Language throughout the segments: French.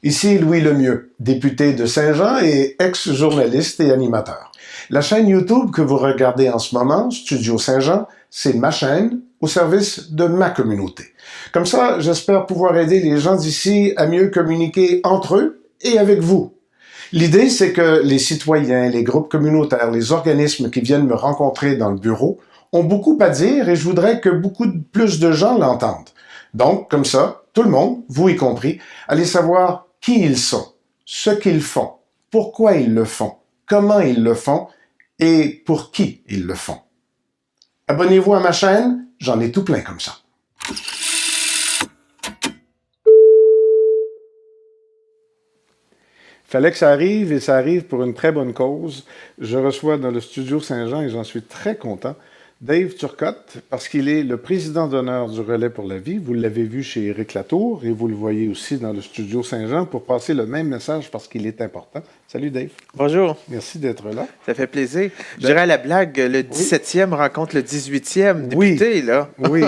Ici Louis Lemieux, député de Saint-Jean et ex-journaliste et animateur. La chaîne YouTube que vous regardez en ce moment, Studio Saint-Jean, c'est ma chaîne au service de ma communauté. Comme ça, j'espère pouvoir aider les gens d'ici à mieux communiquer entre eux et avec vous. L'idée, c'est que les citoyens, les groupes communautaires, les organismes qui viennent me rencontrer dans le bureau ont beaucoup à dire et je voudrais que beaucoup plus de gens l'entendent. Donc, comme ça, tout le monde, vous y compris, allez savoir qui ils sont, ce qu'ils font, pourquoi ils le font, comment ils le font et pour qui ils le font. Abonnez-vous à ma chaîne, j'en ai tout plein comme ça. Fallait que ça arrive et ça arrive pour une très bonne cause. Je reçois dans le studio Saint-Jean et j'en suis très content Dave Turcotte, parce qu'il est le président d'honneur du Relais pour la vie. Vous l'avez vu chez Éric Latour et vous le voyez aussi dans le studio Saint-Jean pour passer le même message parce qu'il est important. Salut Dave. Bonjour. Merci d'être là. Ça fait plaisir. Je dirais à la blague, le 17e rencontre le 18e député, là. Oui,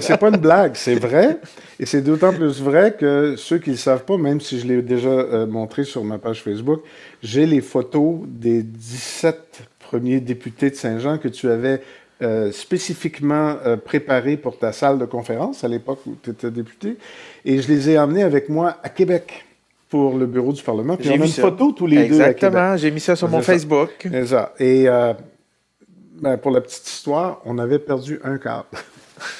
c'est pas une blague, c'est vrai. Et c'est d'autant plus vrai que ceux qui ne le savent pas, même si je l'ai déjà montré sur ma page Facebook, j'ai les photos des 17 premiers députés de Saint-Jean que tu avais spécifiquement préparés pour ta salle de conférence à l'époque où tu étais député. Et je les ai emmenés avec moi à Québec pour le bureau du Parlement. Puis on a une photo tous les deux à Québec. Exactement, j'ai mis ça sur mon Facebook. C'est ça. Et pour la petite histoire, on avait perdu un cadre.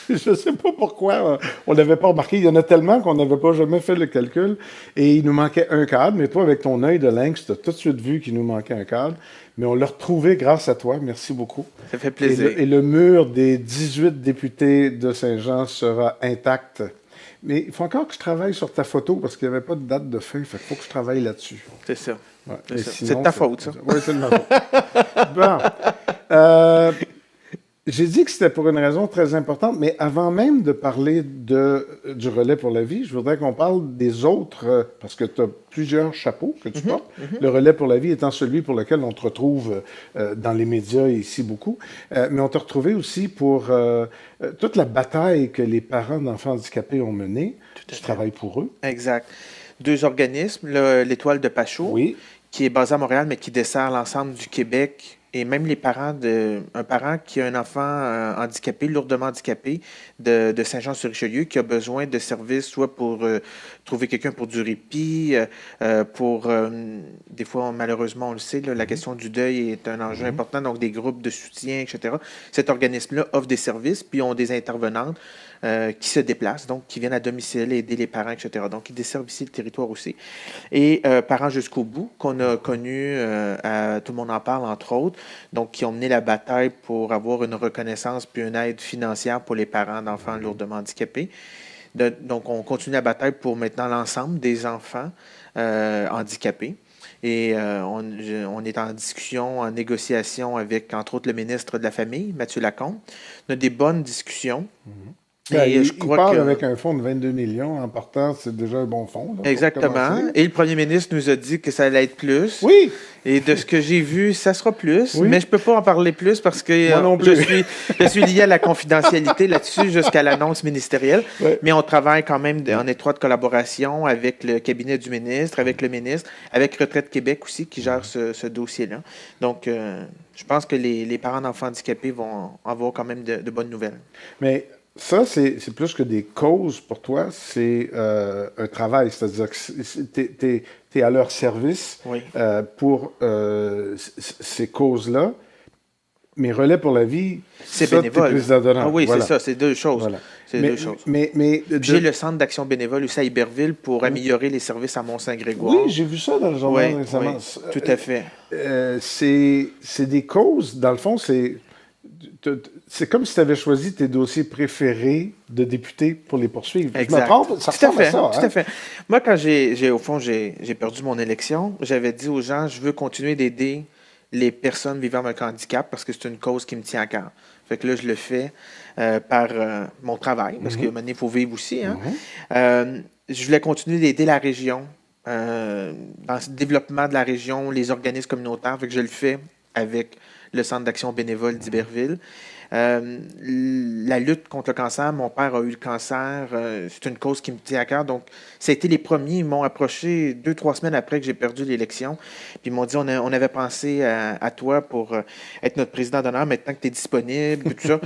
Je ne sais pas pourquoi on n'avait pas remarqué. Il y en a tellement qu'on n'avait pas jamais fait le calcul. Et il nous manquait un cadre. Mais toi, avec ton œil de lynx, tu as tout de suite vu qu'il nous manquait un cadre. Mais on l'a retrouvé grâce à toi. Merci beaucoup. Ça fait plaisir. Et le mur des 18 députés de Saint-Jean sera intact. Mais il faut encore que je travaille sur ta photo parce qu'il n'y avait pas de date de fin. Il faut que je travaille là-dessus. C'est ça. Ouais. C'est de ta faute, ça. Oui, c'est de ma faute. Bon. J'ai dit que c'était pour une raison très importante, mais avant même de parler du Relais pour la vie, je voudrais qu'on parle des autres, parce que tu as plusieurs chapeaux que tu portes. Le Relais pour la vie étant celui pour lequel on te retrouve dans les médias ici beaucoup. Mais on t'a retrouvé aussi pour toute la bataille que les parents d'enfants handicapés ont menée. Tu travailles pour eux. Exact. 2 organismes, l'Étoile de Pachot, qui est basé à Montréal, mais qui dessert l'ensemble du Québec. Et même les parents un parent qui a un enfant handicapé, lourdement handicapé, de Saint-Jean-sur-Richelieu, qui a besoin de services, soit pour trouver quelqu'un pour du répit, pour des fois, malheureusement, on le sait, là, la question du deuil est un enjeu important, donc des groupes de soutien, etc. Cet organisme-là offre des services, puis ont des intervenantes qui se déplacent, donc qui viennent à domicile aider les parents, etc. Donc, ils desservent ici le territoire aussi. Et Parents jusqu'au bout, qu'on a connu, tout le monde en parle, entre autres, donc qui ont mené la bataille pour avoir une reconnaissance puis une aide financière pour les parents d'enfants lourdement handicapés. Donc, on continue la bataille pour maintenant l'ensemble des enfants handicapés. Et on est en discussion, en négociation avec, entre autres, le ministre de la Famille, Mathieu Lacombe. On a des bonnes discussions. Il parle avec un fonds de 22 millions en partant, c'est déjà un bon fonds. Là, exactement. Et le premier ministre nous a dit que ça allait être plus. Oui. Et de ce que j'ai vu, ça sera plus. Oui. Mais je ne peux pas en parler plus parce que je suis lié à la confidentialité là-dessus jusqu'à l'annonce ministérielle. Ouais. Mais on travaille quand même en étroite collaboration avec le cabinet du ministre, avec le ministre, avec Retraite Québec aussi qui gère ce dossier-là. Donc, je pense que les parents d'enfants handicapés vont avoir quand même de bonnes nouvelles. Mais ça, c'est plus que des causes pour toi, c'est un travail. C'est-à-dire que tu es à leur service pour ces causes-là. Mais Relais pour la vie, c'est bénévole. Ah oui, voilà. C'est ça, c'est deux choses. Voilà. Deux choses. J'ai le centre d'action bénévole aussi à Iberville pour améliorer les services à Mont-Saint-Grégoire. Oui, j'ai vu ça dans le journal récemment. Oui, tout à fait. C'est des causes, dans le fond, c'est comme si tu avais choisi tes dossiers préférés de député pour les poursuivre. Exact. Je me trompe? Ça ressemble à ça. Tout à fait. Moi, quand j'ai perdu mon élection, j'avais dit aux gens, je veux continuer d'aider les personnes vivant avec un handicap parce que c'est une cause qui me tient à cœur. Fait que là, je le fais par mon travail, parce qu'à un moment donné, il faut vivre aussi. Hein? Je voulais continuer d'aider la région, dans le développement de la région, les organismes communautaires. Fait que je le fais avec le Centre d'action bénévole d'Iberville. La lutte contre le cancer, mon père a eu le cancer, c'est une cause qui me tient à cœur. Donc, ça a été les premiers. Ils m'ont approché 2, 3 semaines après que j'ai perdu l'élection. Puis ils m'ont dit, on avait pensé à toi pour être notre président d'honneur maintenant que tu es disponible, tout ça.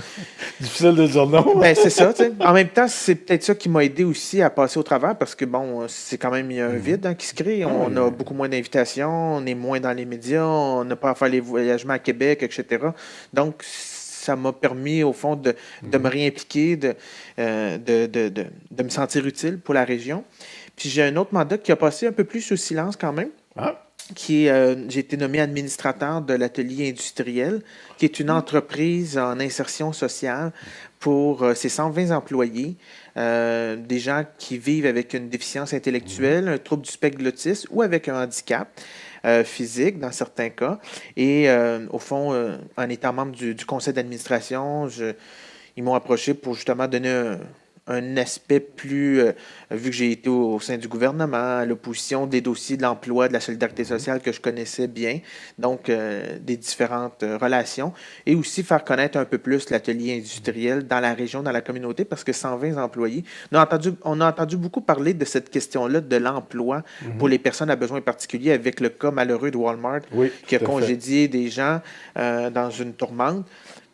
Difficile de dire non. Ben, c'est ça, tu sais. En même temps, c'est peut-être ça qui m'a aidé aussi à passer au travers parce que, bon, c'est quand même il y a un vide qui se crée. On a beaucoup moins d'invitations, on est moins dans les médias, on n'a pas à faire les voyagements à Québec, etc. Donc, ça m'a permis, au fond, de me réimpliquer, de me sentir utile pour la région. Puis j'ai un autre mandat qui a passé un peu plus sous silence quand même. J'ai été nommé administrateur de l'atelier industriel, qui est une entreprise en insertion sociale pour ses 120 employés, des gens qui vivent avec une déficience intellectuelle, un trouble du spectre de l'autisme ou avec un handicap physique dans certains cas. Et au fond, en étant membre du conseil d'administration, ils m'ont approché pour justement donner un aspect plus, vu que j'ai été au sein du gouvernement, à l'opposition des dossiers de l'emploi, de la solidarité sociale que je connaissais bien, donc des différentes relations, et aussi faire connaître un peu plus l'atelier industriel dans la région, dans la communauté, parce que 120 employés, on a entendu beaucoup parler de cette question-là de l'emploi pour les personnes à besoins particuliers, avec le cas malheureux de Walmart, qui a congédié des gens dans une tourmente.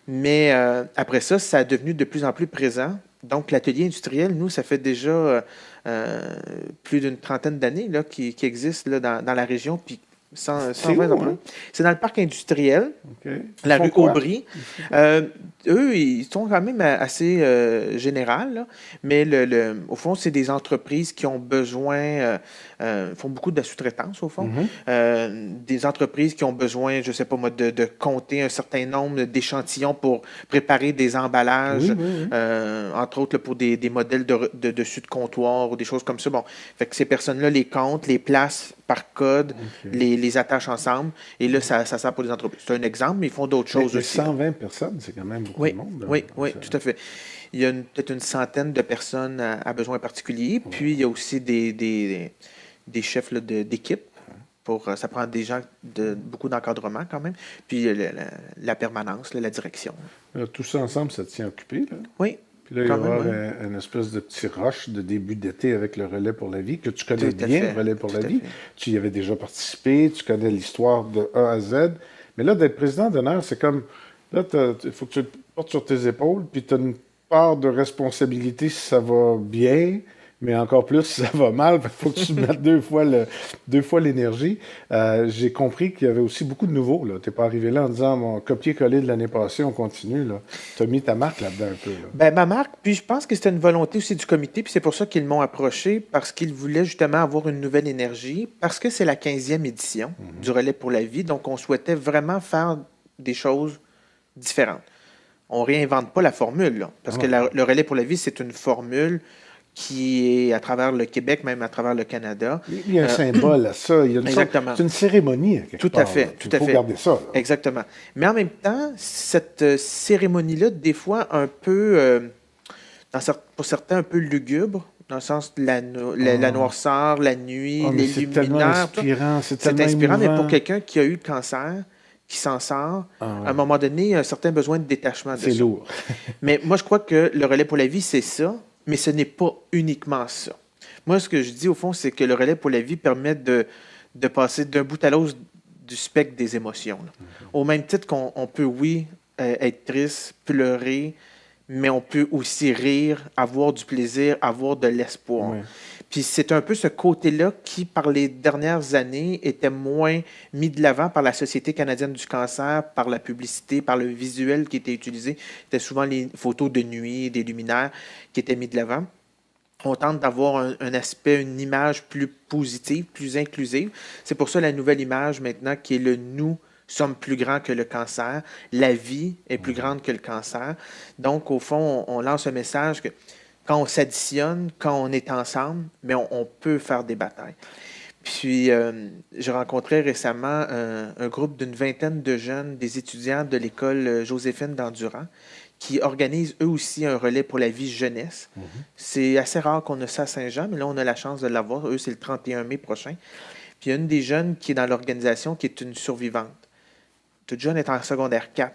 Mais après ça, ça a devenu de plus en plus présent. Donc, l'atelier industriel, nous, ça fait déjà plus d'une trentaine d'années qui existe là, dans la région, puis 120 emplois. C'est dans le parc industriel, la rue Aubry. Eux, ils sont quand même assez générales, là, mais au fond, c'est des entreprises qui ont besoin, font beaucoup de sous-traitance, au fond. Des entreprises qui ont besoin, je ne sais pas moi, de compter un certain nombre d'échantillons pour préparer des emballages, entre autres là, pour des modèles de dessus de comptoir ou des choses comme ça. Bon, fait que ces personnes-là les comptent, les placent par code, les attachent ensemble, et là, ça sert pour les entreprises. C'est un exemple, mais ils font d'autres choses aussi. 120 personnes, c'est quand même beaucoup de monde. Oui, tout à fait. Il y a peut-être une centaine de personnes à besoins particuliers, puis il y a aussi des chefs d'équipe. Ça prend des gens beaucoup d'encadrement quand même, puis la permanence, la direction. Tout ça ensemble, ça te tient occupé, là? Oui. Puis là, il va y avoir une espèce de petit rush de début d'été avec le Relais pour la vie, que tu connais bien, le Relais pour la vie. Tu y avais déjà participé, tu connais l'histoire de A à Z. Mais là, d'être président d'honneur, c'est comme... Là, il faut que tu le portes sur tes épaules, puis tu as une part de responsabilité si ça va bien, mais encore plus si ça va mal. Il faut que tu mettes deux fois l'énergie. J'ai compris qu'il y avait aussi beaucoup de nouveaux. Tu n'es pas arrivé là en disant mon copier-coller de l'année passée, on continue. Tu as mis ta marque là-dedans un peu. Là. Ben, ma marque, puis je pense que c'était une volonté aussi du comité, puis c'est pour ça qu'ils m'ont approché, parce qu'ils voulaient justement avoir une nouvelle énergie, parce que c'est la 15e édition du Relais pour la vie, donc on souhaitait vraiment faire des choses différentes. On ne réinvente pas la formule, là, parce que le Relais pour la vie, c'est une formule qui est à travers le Québec, même à travers le Canada. Il y a un symbole à ça. Il y a c'est une cérémonie, à quelque part. Il faut garder ça. Là. Exactement. Mais en même temps, cette cérémonie-là, des fois, un peu, pour certains, un peu lugubre, dans le sens de la noirceur, la nuit, les luminaires. C'est inspirant, mais pour quelqu'un qui a eu le cancer, qui s'en sort, à un moment donné, il y a un certain besoin de détachement de ça. C'est lourd. Mais moi, je crois que le Relais pour la vie, c'est ça, mais ce n'est pas uniquement ça. Moi, ce que je dis, au fond, c'est que le Relais pour la vie permet de passer d'un bout à l'autre du spectre des émotions. Au même titre qu'on peut, oui, être triste, pleurer, mais on peut aussi rire, avoir du plaisir, avoir de l'espoir. Oui. Puis c'est un peu ce côté-là qui, par les dernières années, était moins mis de l'avant par la Société canadienne du cancer, par la publicité, par le visuel qui était utilisé. C'était souvent les photos de nuit, des luminaires qui étaient mis de l'avant. On tente d'avoir un aspect, une image plus positive, plus inclusive. C'est pour ça la nouvelle image maintenant qui est le « nous ». Sommes plus grands que le cancer. La vie est plus grande que le cancer. Donc, au fond, on lance un message que quand on s'additionne, quand on est ensemble, mais on peut faire des batailles. Puis, j'ai rencontré récemment un groupe d'une vingtaine de jeunes, des étudiants de l'école Joséphine d'Endurant, qui organisent eux aussi un relais pour la vie jeunesse. C'est assez rare qu'on ait ça à Saint-Jean, mais là, on a la chance de l'avoir. Eux, c'est le 31 mai prochain. Puis, il y a une des jeunes qui est dans l'organisation qui est une survivante. Toute jeune est en secondaire 4.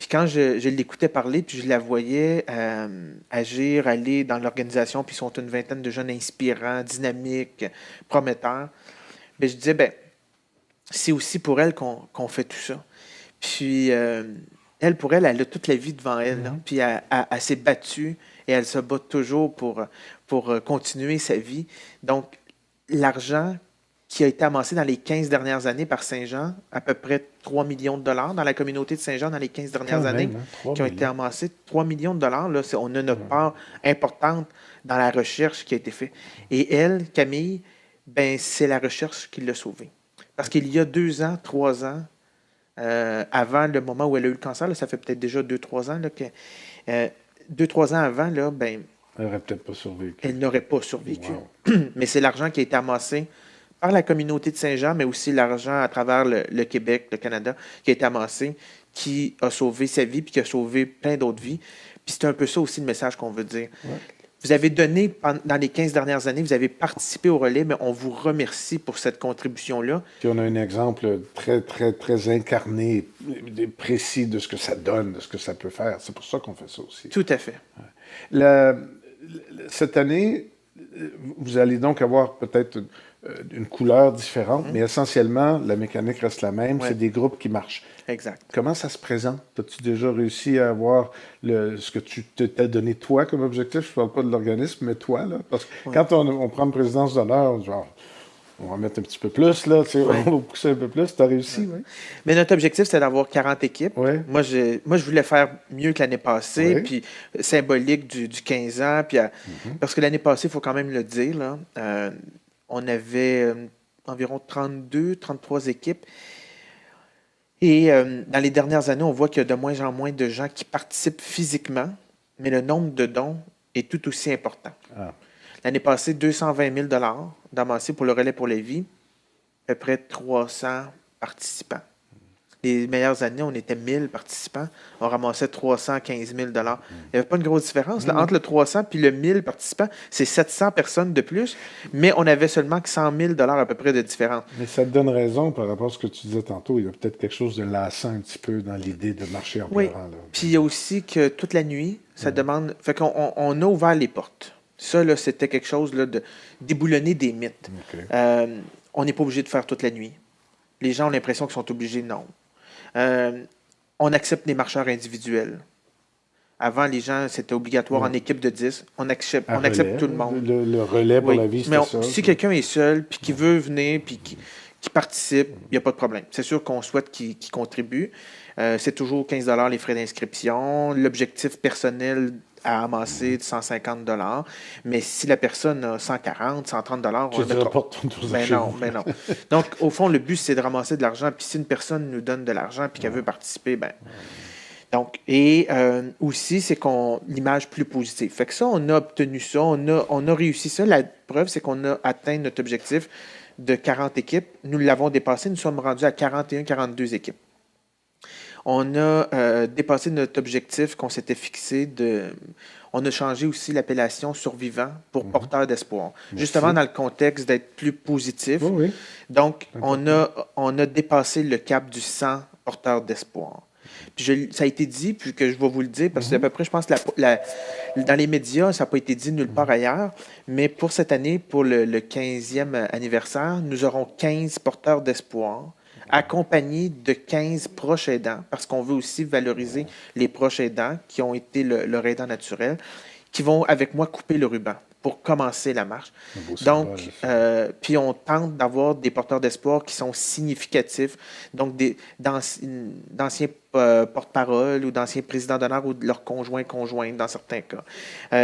Puis quand je l'écoutais parler, puis je la voyais agir, aller dans l'organisation, puis ils sont une vingtaine de jeunes inspirants, dynamiques, prometteurs, ben, je disais, ben, c'est aussi pour elle qu'on fait tout ça. Puis elle, pour elle, elle a toute la vie devant elle. Là. Puis elle s'est battue et elle se bat toujours pour continuer sa vie. Donc, l'argent qui a été amassé dans les 15 dernières années par Saint-Jean, à peu près 3 millions de dollars dans la communauté de Saint-Jean dans les 15 dernières années, qui ont été amassés, 3 millions de dollars. Là, on a notre part importante dans la recherche qui a été faite. Et elle, Camille, ben, c'est la recherche qui l'a sauvée. Parce qu'il y a 2 ans, 3 ans, avant le moment où elle a eu le cancer, là, ça fait peut-être déjà 2-3 ans, là, que 2-3 ans avant, là, ben, elle n'aurait peut-être pas survécu. Elle n'aurait pas survécu. Wow. Mais c'est l'argent qui a été amassé par la communauté de Saint-Jean, mais aussi l'argent à travers le Québec, le Canada, qui a été amassé, qui a sauvé sa vie, puis qui a sauvé plein d'autres vies. Puis c'est un peu ça aussi le message qu'on veut dire. Ouais. Vous avez donné, dans les 15 dernières années, vous avez participé au relais, mais on vous remercie pour cette contribution-là. Puis on a un exemple très, très, très incarné, précis de ce que ça donne, de ce que ça peut faire. C'est pour ça qu'on fait ça aussi. Tout à fait. Cette année, vous allez donc avoir peut-être une couleur différente, mais essentiellement, la mécanique reste la même. Ouais. C'est des groupes qui marchent. Exact. Comment ça se présente? As-tu déjà réussi à avoir ce que tu t'as donné toi comme objectif? Je ne parle pas de l'organisme, mais toi, là. Parce que quand on prend une présidence d'honneur, genre, on va mettre un petit peu plus, là, tu sais, on va pousser un peu plus. Tu as réussi, oui? Mais notre objectif, c'était d'avoir 40 équipes. Ouais. Moi, je voulais faire mieux que l'année passée, puis symbolique du 15 ans. Puis parce que l'année passée, il faut quand même le dire, là, on avait environ 32, 33 équipes. Et dans les dernières années, on voit qu'il y a de moins en moins de gens qui participent physiquement, mais le nombre de dons est tout aussi important. Ah. L'année passée, 220 000 d'amassés pour le relais pour la vie, à peu près 300 participants. Les meilleures années, on était 1000 participants. On ramassait 315 000 $. Il n'y avait pas une grosse différence. Là, entre le 300 et le 1000 participants, c'est 700 personnes de plus, mais on avait seulement que 100 000 $ à peu près de différence. Mais ça te donne raison par rapport à ce que tu disais tantôt. Il y a peut-être quelque chose de lassant un petit peu dans l'idée de marcher en pleurant. Oui. Puis il y a aussi que toute la nuit, ça demande... Fait qu'on a ouvert les portes. Ça, là, c'était quelque chose là, de déboulonner des mythes. Okay. On n'est pas obligé de faire toute la nuit. Les gens ont l'impression qu'ils sont obligés, non. On accepte les marcheurs individuels. Avant, les gens, c'était obligatoire en équipe de 10. On accepte tout le monde. Le relais pour la vie, c'est ça. Si quelqu'un est seul, puis qui veut venir, puis qui participe, il n'y a pas de problème. C'est sûr qu'on souhaite qu'il contribue. C'est toujours 15 $ les frais d'inscription. L'objectif personnel à amasser de 150 $. Mais si la personne a 140, 130 $, on ne rapporte ben non. Donc, au fond, le but, c'est de ramasser de l'argent. Puis si une personne nous donne de l'argent et qu'elle veut participer, ben... Donc, et aussi, c'est l'image plus positive. Fait que ça, on a obtenu ça, on a réussi ça. La preuve, c'est qu'on a atteint notre objectif de 40 équipes. Nous l'avons dépassé. Nous sommes rendus à 41, 42 équipes. On a dépassé notre objectif qu'on s'était fixé on a changé aussi l'appellation survivant pour porteur d'espoir. Merci. Justement dans le contexte d'être plus positif. Oui. Donc, on a dépassé le cap du 100 porteurs d'espoir. Puis ça a été dit, puis que je vais vous le dire, parce que à peu près, je pense, dans les médias, ça n'a pas été dit nulle part ailleurs, mais pour cette année, pour le 15e anniversaire, nous aurons 15 porteurs d'espoir, accompagnés de 15 proches aidants, parce qu'on veut aussi valoriser les proches aidants qui ont été leur aidant naturel, qui vont avec moi couper le ruban pour commencer la marche. Donc, puis on tente d'avoir des porteurs d'espoir qui sont significatifs, donc d'anciens porte-parole ou d'anciens présidents d'honneur ou de leurs conjoints dans certains cas.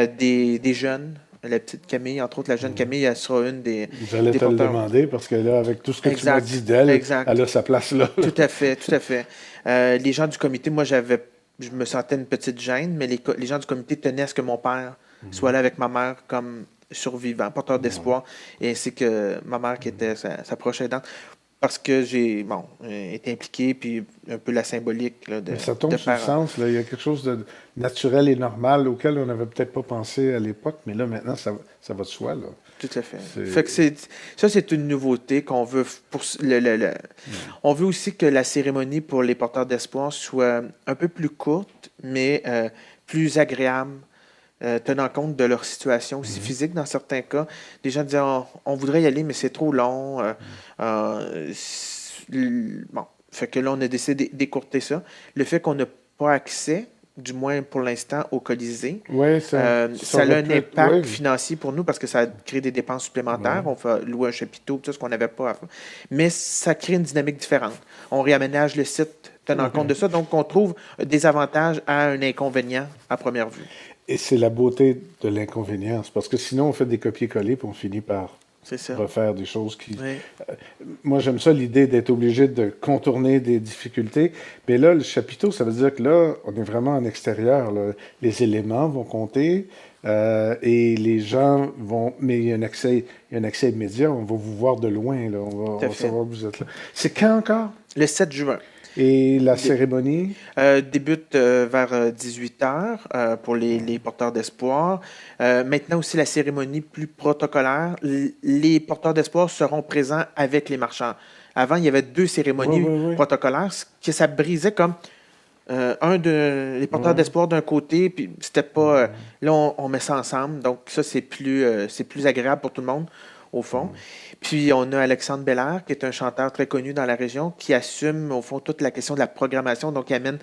Des jeunes. La petite Camille, entre autres, la jeune Camille, elle sera une des J'allais te le demander, parce que là, avec tout ce que tu m'as dit d'elle, elle a sa place là. Tout à fait. Les gens du comité, moi, je me sentais une petite gêne, mais les gens du comité tenaient à ce que mon père soit là avec ma mère comme survivant, porteur d'espoir, et ainsi que ma mère qui était sa proche aidante. Parce que j'ai été impliqué, puis un peu la symbolique là, ça tombe sur le sens. Là. Il y a quelque chose de naturel et normal auquel on n'avait peut-être pas pensé à l'époque, mais là, maintenant, ça va de soi. Là. Tout à fait. Fait que ça, c'est une nouveauté qu'on veut. On veut aussi que la cérémonie pour les porteurs d'espoir soit un peu plus courte, mais plus agréable, tenant compte de leur situation aussi physique dans certains cas. Des gens disaient on voudrait y aller, mais c'est trop long. Bon. Fait que là, on a décidé d'écourter ça. Le fait qu'on n'a pas accès, du moins pour l'instant, au Colisée. Ça a un impact financier pour nous parce que ça crée des dépenses supplémentaires. On fait louer un chapiteau, tout ce qu'on n'avait pas à faire. Mais ça crée une dynamique différente. On réaménage le site tenant compte de ça. Donc, on trouve des avantages à un inconvénient à première vue. Et c'est la beauté de l'inconvénience, parce que sinon, on fait des copier-coller et on finit par refaire des choses qui... moi, j'aime ça, l'idée d'être obligé de contourner des difficultés. Mais là, le chapiteau, ça veut dire que là, on est vraiment en extérieur. Là. Les éléments vont compter et les gens vont... Mais il y a un accès immédiat. On va vous voir de loin. Là. On va savoir que vous êtes là. C'est quand encore? Le 7 juin. Et la cérémonie? Débute vers 18h pour les porteurs d'espoir. Maintenant aussi, la cérémonie plus protocolaire. Les porteurs d'espoir seront présents avec les marchands. Avant, il y avait 2 cérémonies protocolaires, que ça brisait comme les porteurs d'espoir d'un côté, puis c'était pas... là, on met ça ensemble, donc ça, c'est plus agréable pour tout le monde, au fond. Puis, on a Alexandre Bellard, qui est un chanteur très connu dans la région, qui assume, au fond, toute la question de la programmation. Donc, il amène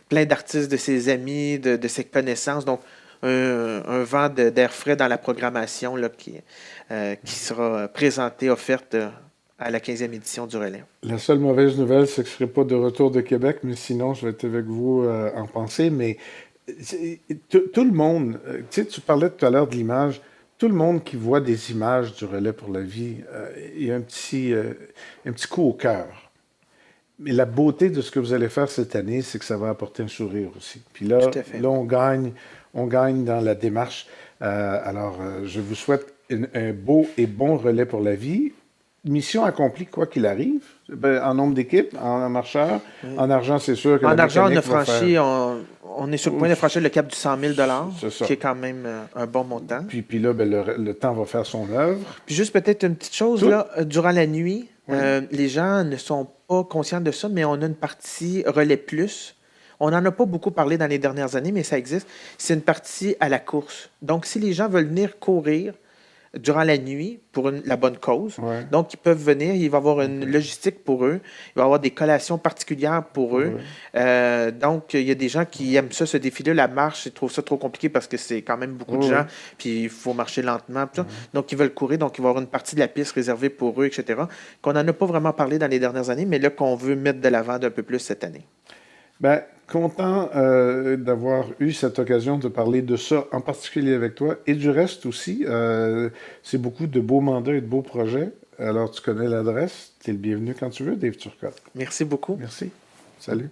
plein d'artistes de ses amis, de ses connaissances. Donc, un vent d'air frais dans la programmation là, qui sera présentée, offerte à la 15e édition du Relais. La seule mauvaise nouvelle, c'est que je ne serai pas de retour de Québec, mais sinon, je vais être avec vous en pensée. Mais tout le monde, tu sais, tu parlais tout à l'heure de l'image. Tout le monde qui voit des images du Relais pour la vie, il y a un petit coup au cœur. Mais la beauté de ce que vous allez faire cette année, c'est que ça va apporter un sourire aussi. Puis là, on gagne dans la démarche. Alors, je vous souhaite un beau et bon Relais pour la vie. Mission accomplie, quoi qu'il arrive, en nombre d'équipes, en marcheurs. En argent, c'est sûr que en argent, on a franchi... On est sur le point de franchir le cap du 100 000 $, qui est quand même un bon montant. Puis là, le temps va faire son œuvre. Puis juste peut-être une petite chose, là, durant la nuit, les gens ne sont pas conscients de ça, mais on a une partie Relais Plus. On n'en a pas beaucoup parlé dans les dernières années, mais ça existe. C'est une partie à la course. Donc, si les gens veulent venir courir durant la nuit pour la bonne cause. Donc, ils peuvent venir, il va y avoir une logistique pour eux, il va y avoir des collations particulières pour eux. Donc, il y a des gens qui aiment ça, ce défilé, la marche, ils trouvent ça trop compliqué parce que c'est quand même beaucoup de gens, puis il faut marcher lentement. Donc, ils veulent courir, donc il va y avoir une partie de la piste réservée pour eux, etc., qu'on n'en a pas vraiment parlé dans les dernières années, mais là, qu'on veut mettre de l'avant d'un peu plus cette année. Bien, content d'avoir eu cette occasion de parler de ça, en particulier avec toi, et du reste aussi. C'est beaucoup de beaux mandats et de beaux projets. Alors, tu connais l'adresse. Tu es le bienvenu quand tu veux, Dave Turcotte. Merci beaucoup. Merci. Salut.